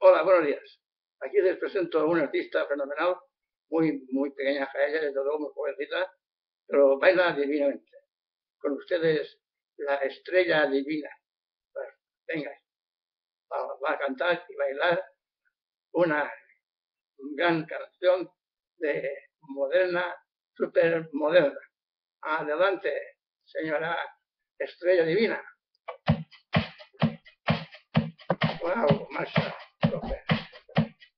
Hola, buenos días. Aquí les presento a una artista fenomenal, muy pequeña ella, desde luego muy jovencita, pero baila divinamente. Con ustedes, la estrella divina. Pues, venga, va a cantar y bailar una gran canción de moderna, súper moderna. Adelante, señora estrella divina. Wow, Masha López.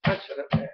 Masha López.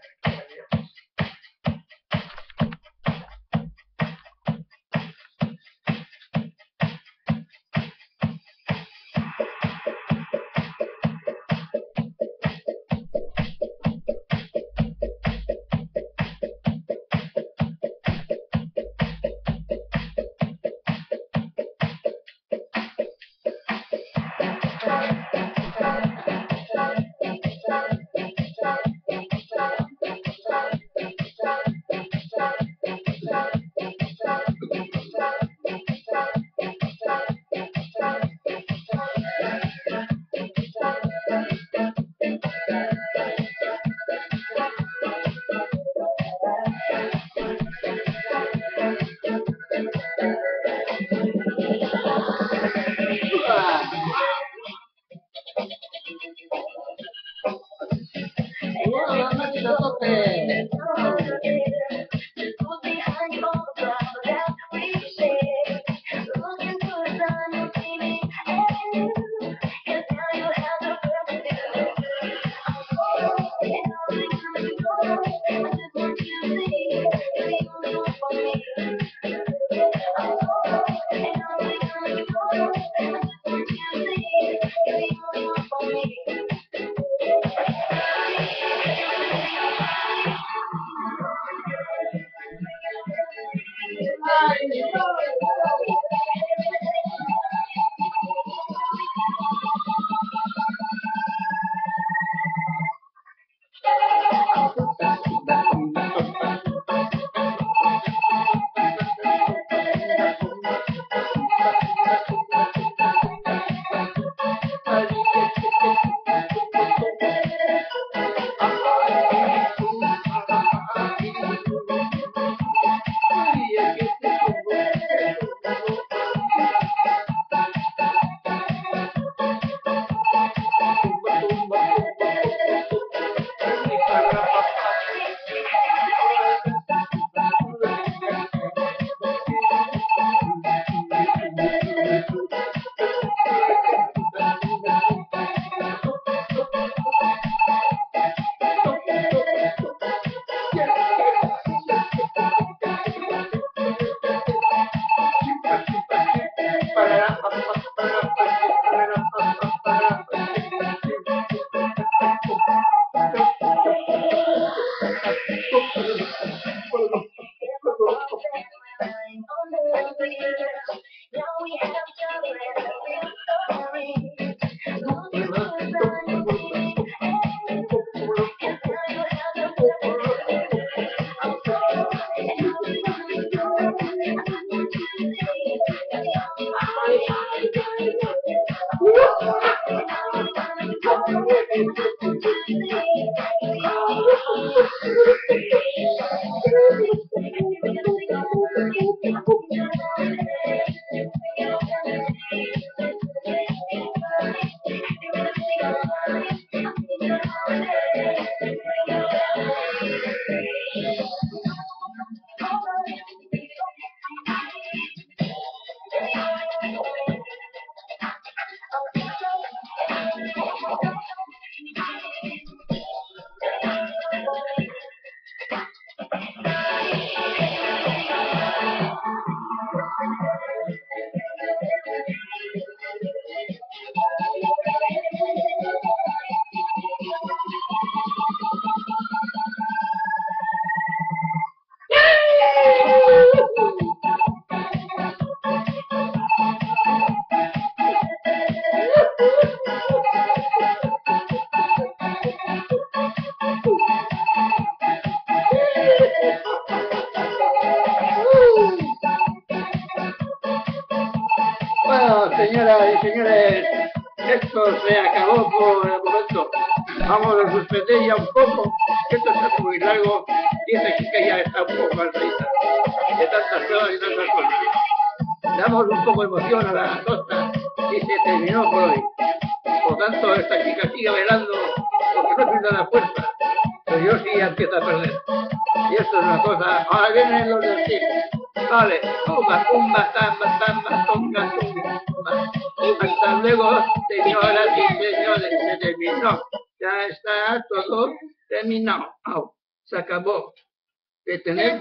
Bueno, señoras y señores, Esto se acabó por el momento. Vamos a suspender ya un poco. Esto está muy largo. Dice que ya está un poco cansadita de tantas cosas y tantas cosas. Damos un poco de emoción a la costa y se terminó por hoy. Por tanto, esta chica sigue bailando porque no tiene la fuerza. Pero yo sí ya empiezo a perder. Y esto es una cosa. Ahora vienen los del sí. Vale, tumba, tumba, tamba, tamba, tumba, tumba. Hasta luego, señoras y señores, se terminó. Ya está todo terminado. Se acabó. De tener